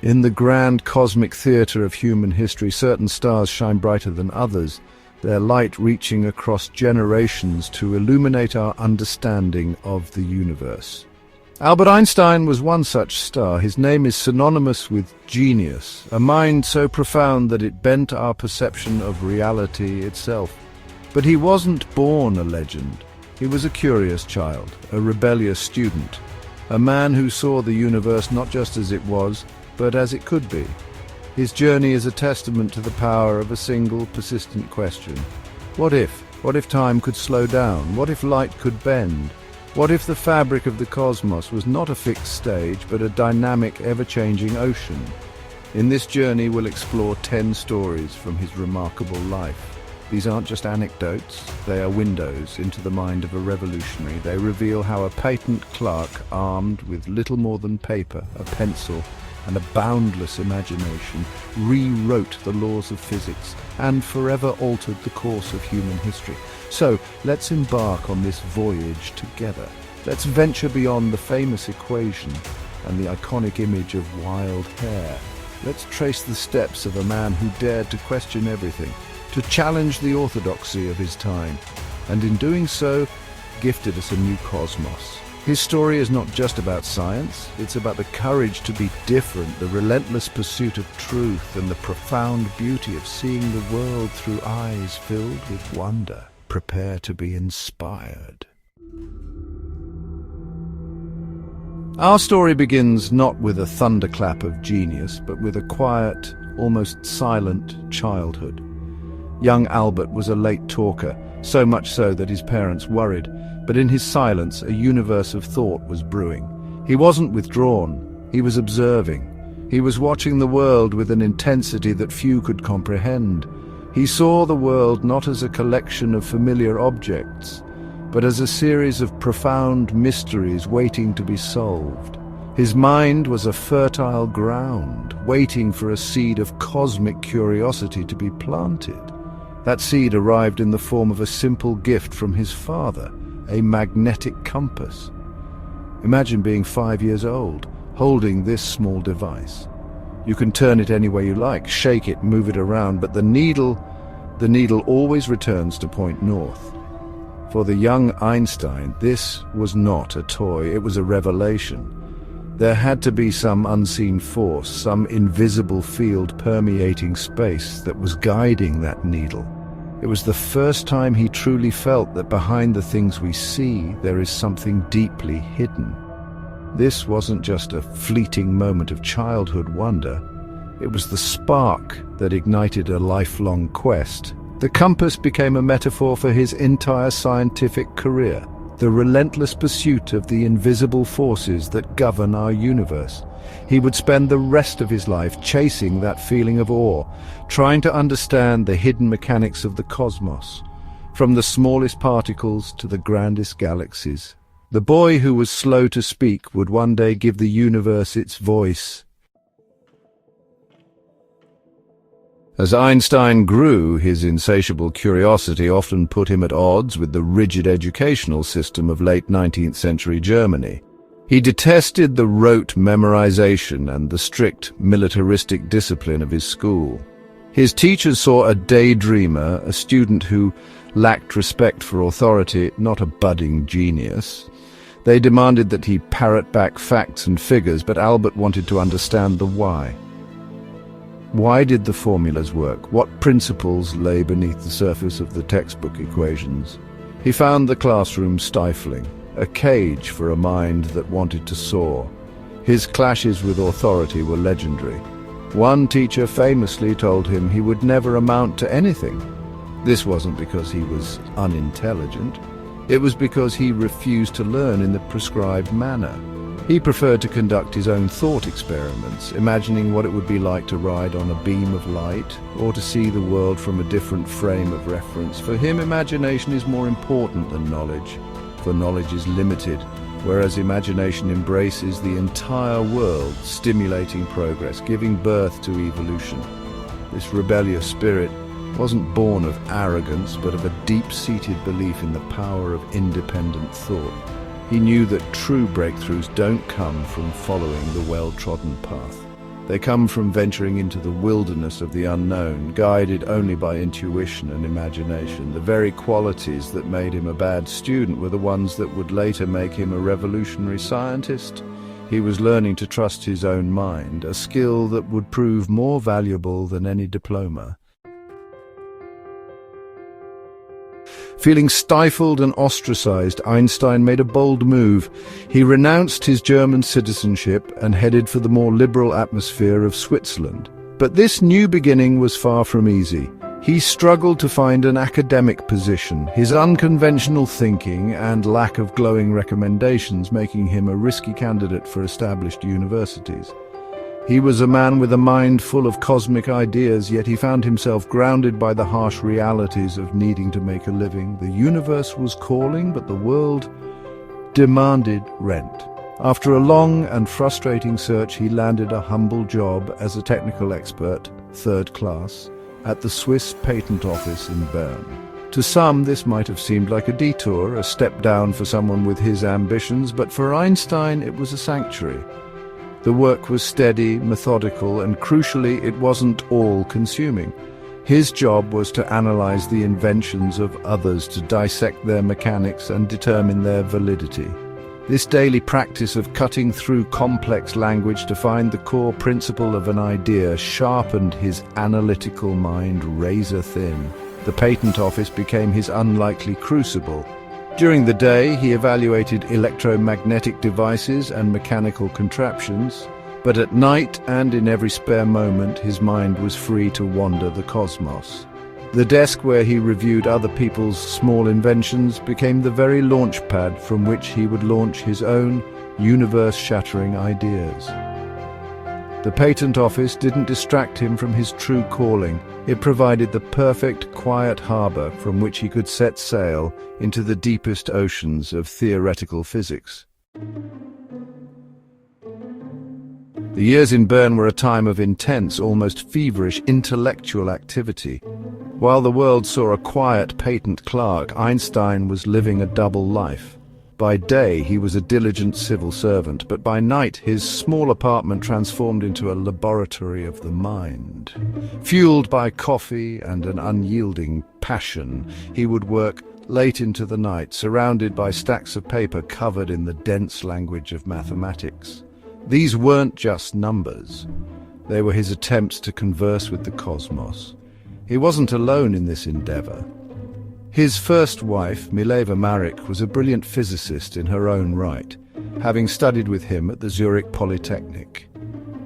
In the grand cosmic theatre of human history, certain stars shine brighter than others, their light reaching across generations to illuminate our understanding of the universe. Albert Einstein was one such star. His name is synonymous with genius, a mind so profound that it bent our perception of reality itself. But he wasn't born a legend. He was a curious child, a rebellious student, a man who saw the universe not just as it was, but as it could be. His journey is a testament to the power of a single, persistent question. What if? What if time could slow down? What if light could bend? What if the fabric of the cosmos was not a fixed stage, but a dynamic, ever-changing ocean? In this journey, we'll explore 10 stories from his remarkable life. These aren't just anecdotes, they are windows into the mind of a revolutionary. They reveal how a patent clerk, armed with little more than paper, a pencil, and a boundless imagination, rewrote the laws of physics and forever altered the course of human history. So, let's embark on this voyage together. Let's venture beyond the famous equation and the iconic image of wild hair. Let's trace the steps of a man who dared to question everything, to challenge the orthodoxy of his time, and in doing so, gifted us a new cosmos. His story is not just about science, it's about the courage to be different, the relentless pursuit of truth, and the profound beauty of seeing the world through eyes filled with wonder. Prepare to be inspired. Our story begins not with a thunderclap of genius, but with a quiet, almost silent childhood. Young Albert was a late talker, so much so that his parents worried, but in his silence a universe of thought was brewing. He wasn't withdrawn, he was observing. He was watching the world with an intensity that few could comprehend. He saw the world not as a collection of familiar objects, but as a series of profound mysteries waiting to be solved. His mind was a fertile ground, waiting for a seed of cosmic curiosity to be planted. That seed arrived in the form of a simple gift from his father, a magnetic compass. Imagine being 5 years old, holding this small device. You can turn it any way you like, shake it, move it around, but the needle always returns to point north. For the young Einstein, this was not a toy, it was a revelation. There had to be some unseen force, some invisible field permeating space that was guiding that needle. It was the first time he truly felt that behind the things we see, there is something deeply hidden. This wasn't just a fleeting moment of childhood wonder. It was the spark that ignited a lifelong quest. The compass became a metaphor for his entire scientific career, the relentless pursuit of the invisible forces that govern our universe. He would spend the rest of his life chasing that feeling of awe, trying to understand the hidden mechanics of the cosmos, from the smallest particles to the grandest galaxies. The boy who was slow to speak would one day give the universe its voice. As Einstein grew, his insatiable curiosity often put him at odds with the rigid educational system of late 19th century Germany. He detested the rote memorization and the strict militaristic discipline of his school. His teachers saw a daydreamer, a student who lacked respect for authority, not a budding genius. They demanded that he parrot back facts and figures, but Albert wanted to understand the why. Why did the formulas work? What principles lay beneath the surface of the textbook equations? He found the classroom stifling, a cage for a mind that wanted to soar. His clashes with authority were legendary. One teacher famously told him he would never amount to anything. This wasn't because he was unintelligent. It was because he refused to learn in the prescribed manner. He preferred to conduct his own thought experiments, imagining what it would be like to ride on a beam of light, or to see the world from a different frame of reference. For him, imagination is more important than knowledge, for knowledge is limited, whereas imagination embraces the entire world, stimulating progress, giving birth to evolution. This rebellious spirit wasn't born of arrogance, but of a deep-seated belief in the power of independent thought. He knew that true breakthroughs don't come from following the well-trodden path. They come from venturing into the wilderness of the unknown, guided only by intuition and imagination. The very qualities that made him a bad student were the ones that would later make him a revolutionary scientist. He was learning to trust his own mind, a skill that would prove more valuable than any diploma. Feeling stifled and ostracized, Einstein made a bold move. He renounced his German citizenship and headed for the more liberal atmosphere of Switzerland. But this new beginning was far from easy. He struggled to find an academic position, his unconventional thinking and lack of glowing recommendations making him a risky candidate for established universities. He was a man with a mind full of cosmic ideas, yet he found himself grounded by the harsh realities of needing to make a living. The universe was calling, but the world demanded rent. After a long and frustrating search, he landed a humble job as a technical expert, third class, at the Swiss Patent Office in Bern. To some, this might have seemed like a detour, a step down for someone with his ambitions, but for Einstein it was a sanctuary. The work was steady, methodical, and crucially, it wasn't all-consuming. His job was to analyze the inventions of others, to dissect their mechanics and determine their validity. This daily practice of cutting through complex language to find the core principle of an idea sharpened his analytical mind razor thin. The patent office became his unlikely crucible. During the day, he evaluated electromagnetic devices and mechanical contraptions, but at night and in every spare moment, his mind was free to wander the cosmos. The desk where he reviewed other people's small inventions became the very launch pad from which he would launch his own universe-shattering ideas. The patent office didn't distract him from his true calling. It provided the perfect, quiet harbor from which he could set sail into the deepest oceans of theoretical physics. The years in Bern were a time of intense, almost feverish intellectual activity. While the world saw a quiet patent clerk, Einstein was living a double life. By day, he was a diligent civil servant, but by night, his small apartment transformed into a laboratory of the mind. Fueled by coffee and an unyielding passion, he would work late into the night, surrounded by stacks of paper covered in the dense language of mathematics. These weren't just numbers. They were his attempts to converse with the cosmos. He wasn't alone in this endeavor. His first wife, Mileva Marek, was a brilliant physicist in her own right, having studied with him at the Zurich Polytechnic.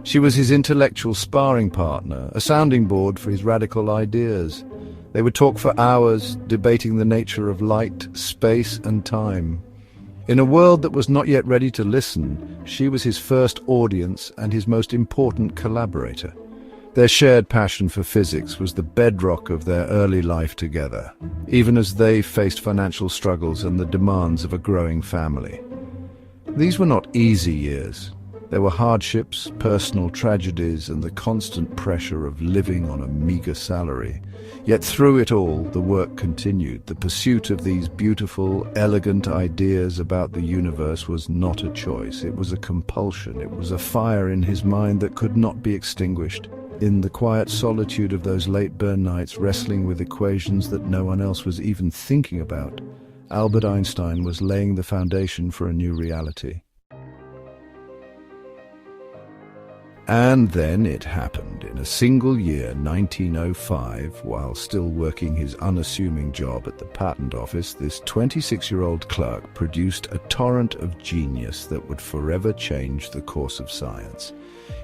She was his intellectual sparring partner, a sounding board for his radical ideas. They would talk for hours, debating the nature of light, space, and time. In a world that was not yet ready to listen, she was his first audience and his most important collaborator. Their shared passion for physics was the bedrock of their early life together, even as they faced financial struggles and the demands of a growing family. These were not easy years. There were hardships, personal tragedies, and the constant pressure of living on a meager salary. Yet through it all, the work continued. The pursuit of these beautiful, elegant ideas about the universe was not a choice. It was a compulsion. It was a fire in his mind that could not be extinguished. In the quiet solitude of those late Bern nights, wrestling with equations that no one else was even thinking about, Albert Einstein was laying the foundation for a new reality. And then it happened. In a single year, 1905, while still working his unassuming job at the patent office, this 26-year-old clerk produced a torrent of genius that would forever change the course of science.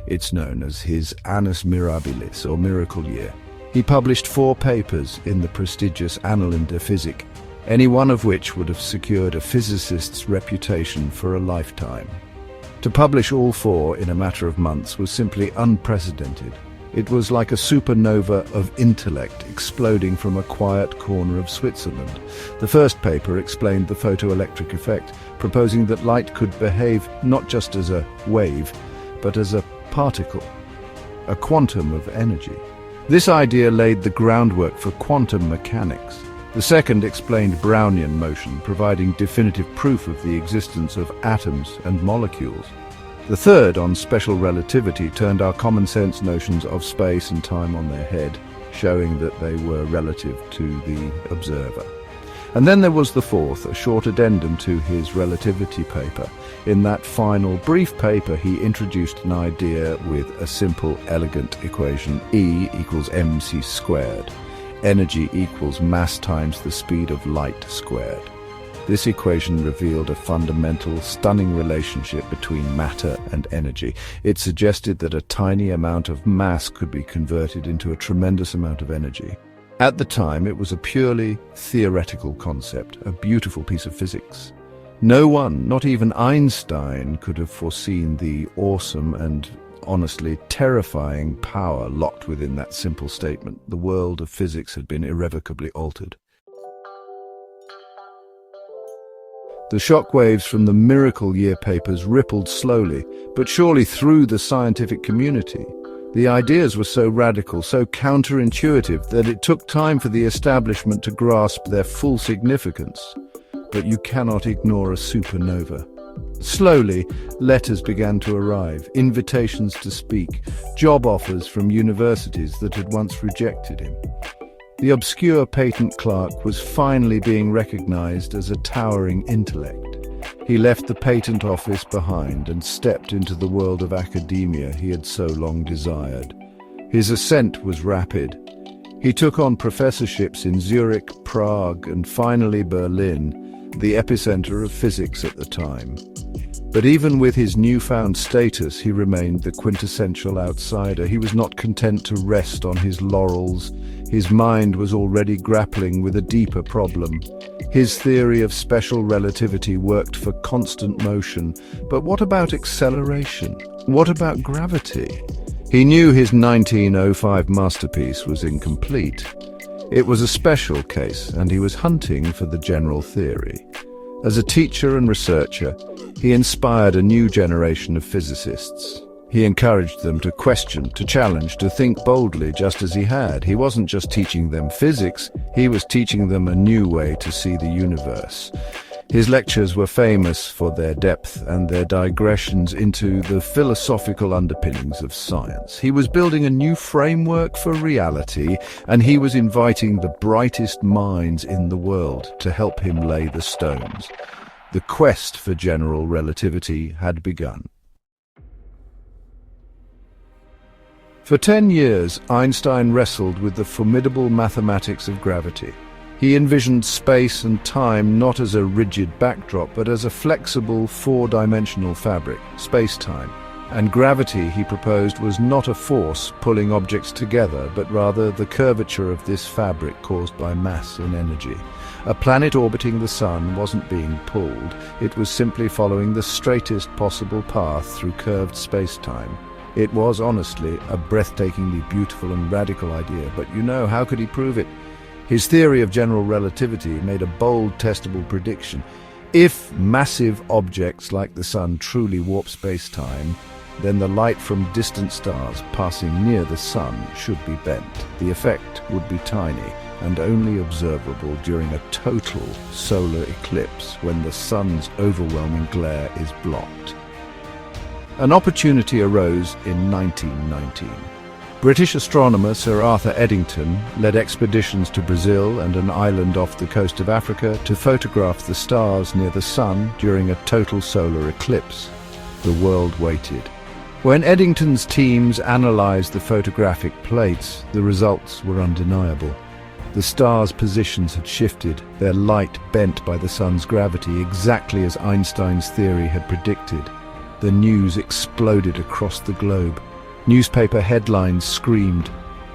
It's known as his Annus Mirabilis, or Miracle Year. He published 4 papers in the prestigious Annalen der Physik, any one of which would have secured a physicist's reputation for a lifetime. To publish all 4 in a matter of months was simply unprecedented. It was like a supernova of intellect exploding from a quiet corner of Switzerland. The first paper explained the photoelectric effect, proposing that light could behave not just as a wave, but as a particle, a quantum of energy. This idea laid the groundwork for quantum mechanics. The second explained Brownian motion, providing definitive proof of the existence of atoms and molecules. The third, on special relativity, turned our common sense notions of space and time on their head, showing that they were relative to the observer. And then there was the fourth, a short addendum to his relativity paper. In that final brief paper, he introduced an idea with a simple, elegant equation: E equals mc squared. Energy equals mass times the speed of light squared. This equation revealed a fundamental, stunning relationship between matter and energy. It suggested that a tiny amount of mass could be converted into a tremendous amount of energy. At the time, it was a purely theoretical concept, a beautiful piece of physics. No one, not even Einstein, could have foreseen the awesome and honestly terrifying power locked within that simple statement. The world of physics had been irrevocably altered. The shockwaves from the Miracle Year papers rippled slowly, but surely through the scientific community. The ideas were so radical, so counterintuitive, that it took time for the establishment to grasp their full significance. But you cannot ignore a supernova. Slowly, letters began to arrive, invitations to speak, job offers from universities that had once rejected him. The obscure patent clerk was finally being recognized as a towering intellect. He left the patent office behind and stepped into the world of academia he had so long desired. His ascent was rapid. He took on professorships in Zurich, Prague, and finally Berlin, the epicenter of physics at the time. But even with his newfound status, he remained the quintessential outsider. He was not content to rest on his laurels. His mind was already grappling with a deeper problem. His theory of special relativity worked for constant motion. But what about acceleration? What about gravity? He knew his 1905 masterpiece was incomplete. It was a special case, and he was hunting for the general theory. As a teacher and researcher, he inspired a new generation of physicists. He encouraged them to question, to challenge, to think boldly, just as he had. He wasn't just teaching them physics, he was teaching them a new way to see the universe. His lectures were famous for their depth and their digressions into the philosophical underpinnings of science. He was building a new framework for reality, and he was inviting the brightest minds in the world to help him lay the stones. The quest for general relativity had begun. For 10 years, Einstein wrestled with the formidable mathematics of gravity. He envisioned space and time not as a rigid backdrop, but as a flexible, four-dimensional fabric, space-time. And gravity, he proposed, was not a force pulling objects together, but rather the curvature of this fabric caused by mass and energy. A planet orbiting the sun wasn't being pulled, it was simply following the straightest possible path through curved space-time. It was, honestly, a breathtakingly beautiful and radical idea, but how could he prove it? His theory of general relativity made a bold, testable prediction. If massive objects like the sun truly warp space-time, then the light from distant stars passing near the sun should be bent. The effect would be tiny and only observable during a total solar eclipse when the sun's overwhelming glare is blocked. An opportunity arose in 1919. British astronomer Sir Arthur Eddington led expeditions to Brazil and an island off the coast of Africa to photograph the stars near the sun during a total solar eclipse. The world waited. When Eddington's teams analyzed the photographic plates, the results were undeniable. The stars' positions had shifted, their light bent by the sun's gravity, exactly as Einstein's theory had predicted. The news exploded across the globe. Newspaper headlines screamed,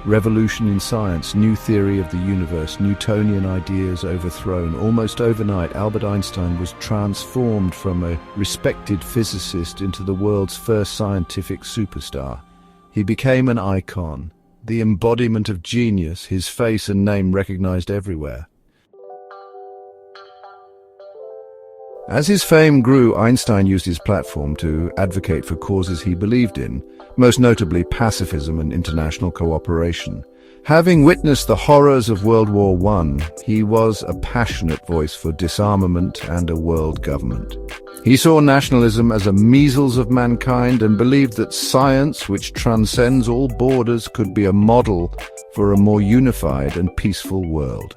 "Revolution in science, new theory of the universe, Newtonian ideas overthrown." Almost overnight, Albert Einstein was transformed from a respected physicist into the world's first scientific superstar. He became an icon, the embodiment of genius, his face and name recognized everywhere. As his fame grew, Einstein used his platform to advocate for causes he believed in, most notably pacifism and international cooperation. Having witnessed the horrors of World War I, he was a passionate voice for disarmament and a world government. He saw nationalism as a measles of mankind and believed that science, which transcends all borders, could be a model for a more unified and peaceful world.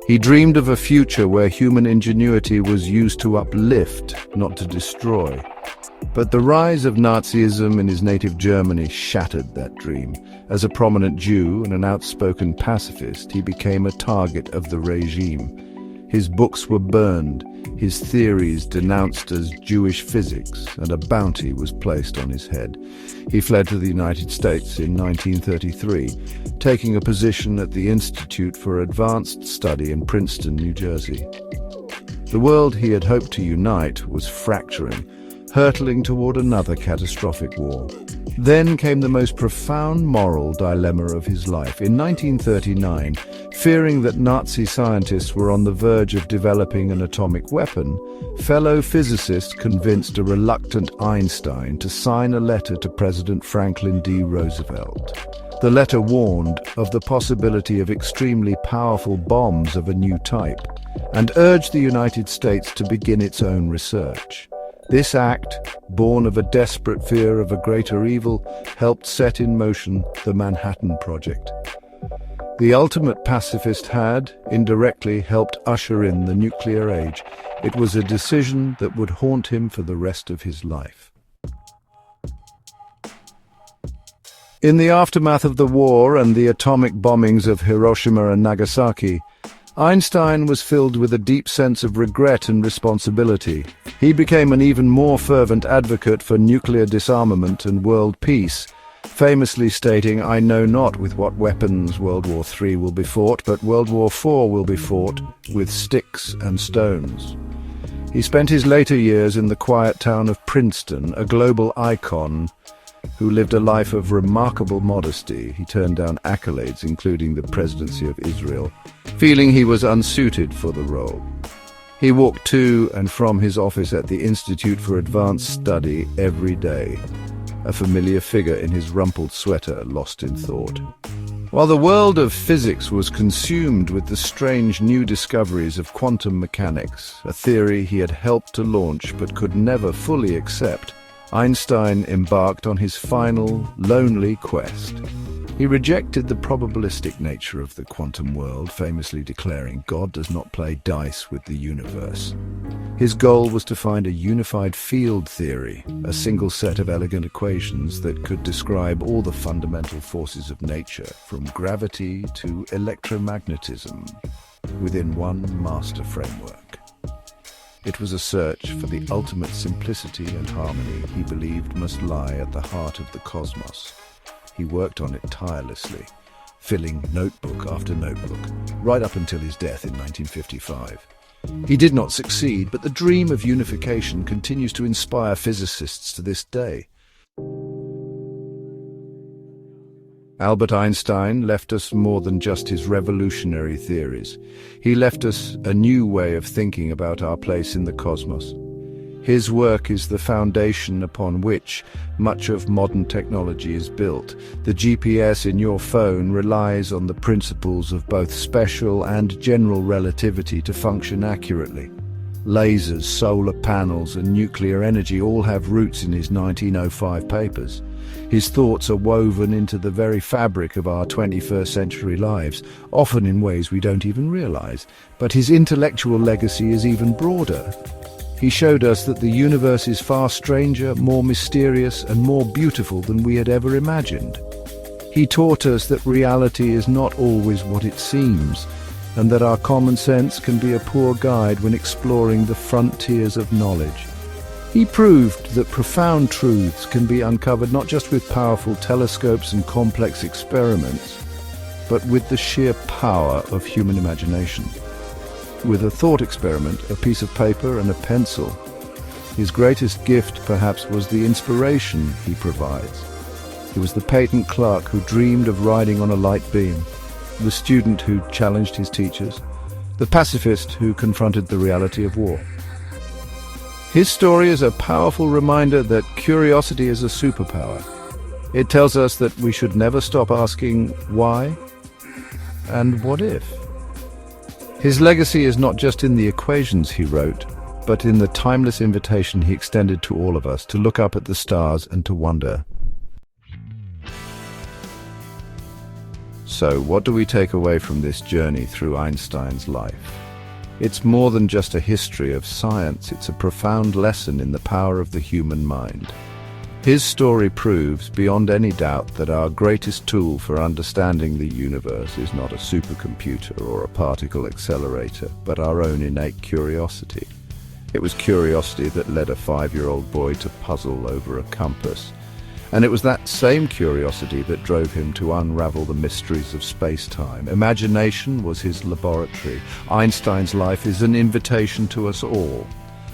He dreamed of a future where human ingenuity was used to uplift, not to destroy. But the rise of Nazism in his native Germany shattered that dream. As a prominent Jew and an outspoken pacifist, he became a target of the regime. His books were burned, his theories denounced as Jewish physics, and a bounty was placed on his head. He fled to the United States in 1933, taking a position at the Institute for Advanced Study in Princeton, New Jersey. The world he had hoped to unite was fracturing, hurtling toward another catastrophic war. Then came the most profound moral dilemma of his life. In 1939, fearing that Nazi scientists were on the verge of developing an atomic weapon, fellow physicists convinced a reluctant Einstein to sign a letter to President Franklin D. Roosevelt. The letter warned of the possibility of extremely powerful bombs of a new type and urged the United States to begin its own research. This act, born of a desperate fear of a greater evil, helped set in motion the Manhattan Project. The ultimate pacifist had, indirectly, helped usher in the nuclear age. It was a decision that would haunt him for the rest of his life. In the aftermath of the war and the atomic bombings of Hiroshima and Nagasaki, Einstein was filled with a deep sense of regret and responsibility. He became an even more fervent advocate for nuclear disarmament and world peace, famously stating, "I know not with what weapons World War III will be fought, but World War IV will be fought with sticks and stones." He spent his later years in the quiet town of Princeton, a global icon who lived a life of remarkable modesty. He turned down accolades, including the presidency of Israel, feeling he was unsuited for the role. He walked to and from his office at the Institute for Advanced Study every day, a familiar figure in his rumpled sweater, lost in thought. While the world of physics was consumed with the strange new discoveries of quantum mechanics, a theory he had helped to launch but could never fully accept, Einstein embarked on his final, lonely quest. He rejected the probabilistic nature of the quantum world, famously declaring, "God does not play dice with the universe." His goal was to find a unified field theory, a single set of elegant equations that could describe all the fundamental forces of nature, from gravity to electromagnetism, within one master framework. It was a search for the ultimate simplicity and harmony he believed must lie at the heart of the cosmos. He worked on it tirelessly, filling notebook after notebook, right up until his death in 1955. He did not succeed, but the dream of unification continues to inspire physicists to this day. Albert Einstein left us more than just his revolutionary theories. He left us a new way of thinking about our place in the cosmos. His work is the foundation upon which much of modern technology is built. The GPS in your phone relies on the principles of both special and general relativity to function accurately. Lasers, solar panels, and nuclear energy all have roots in his 1905 papers. His thoughts are woven into the very fabric of our 21st century lives, often in ways we don't even realize. But his intellectual legacy is even broader. He showed us that the universe is far stranger, more mysterious, and more beautiful than we had ever imagined. He taught us that reality is not always what it seems, and that our common sense can be a poor guide when exploring the frontiers of knowledge. He proved that profound truths can be uncovered not just with powerful telescopes and complex experiments, but with the sheer power of human imagination. With a thought experiment, a piece of paper and a pencil, his greatest gift perhaps was the inspiration he provides. He was the patent clerk who dreamed of riding on a light beam, the student who challenged his teachers, the pacifist who confronted the reality of war. His story is a powerful reminder that curiosity is a superpower. It tells us that we should never stop asking why and what if? His legacy is not just in the equations he wrote, but in the timeless invitation he extended to all of us to look up at the stars and to wonder. So, what do we take away from this journey through Einstein's life? It's more than just a history of science, it's a profound lesson in the power of the human mind. His story proves, beyond any doubt, that our greatest tool for understanding the universe is not a supercomputer or a particle accelerator, but our own innate curiosity. It was curiosity that led a 5-year-old boy to puzzle over a compass. And it was that same curiosity that drove him to unravel the mysteries of space-time. Imagination was his laboratory. Einstein's life is an invitation to us all.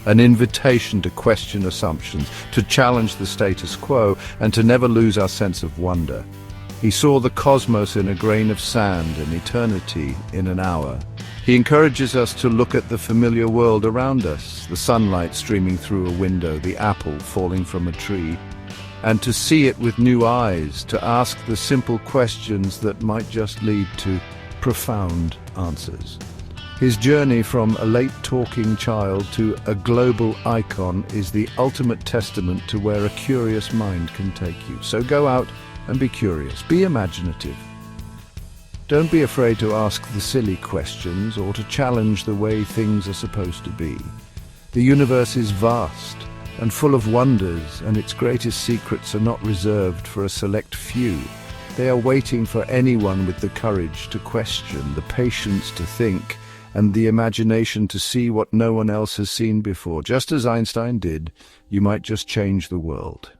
An invitation to question assumptions, to challenge the status quo, and to never lose our sense of wonder. He saw the cosmos in a grain of sand and eternity in an hour. He encourages us to look at the familiar world around us, the sunlight streaming through a window, the apple falling from a tree, and to see it with new eyes, to ask the simple questions that might just lead to profound answers. His journey from a late-talking child to a global icon is the ultimate testament to where a curious mind can take you. So go out and be curious, be imaginative. Don't be afraid to ask the silly questions or to challenge the way things are supposed to be. The universe is vast and full of wonders, and its greatest secrets are not reserved for a select few. They are waiting for anyone with the courage to question, the patience to think, and the imagination to see what no one else has seen before. Just as Einstein did, you might just change the world.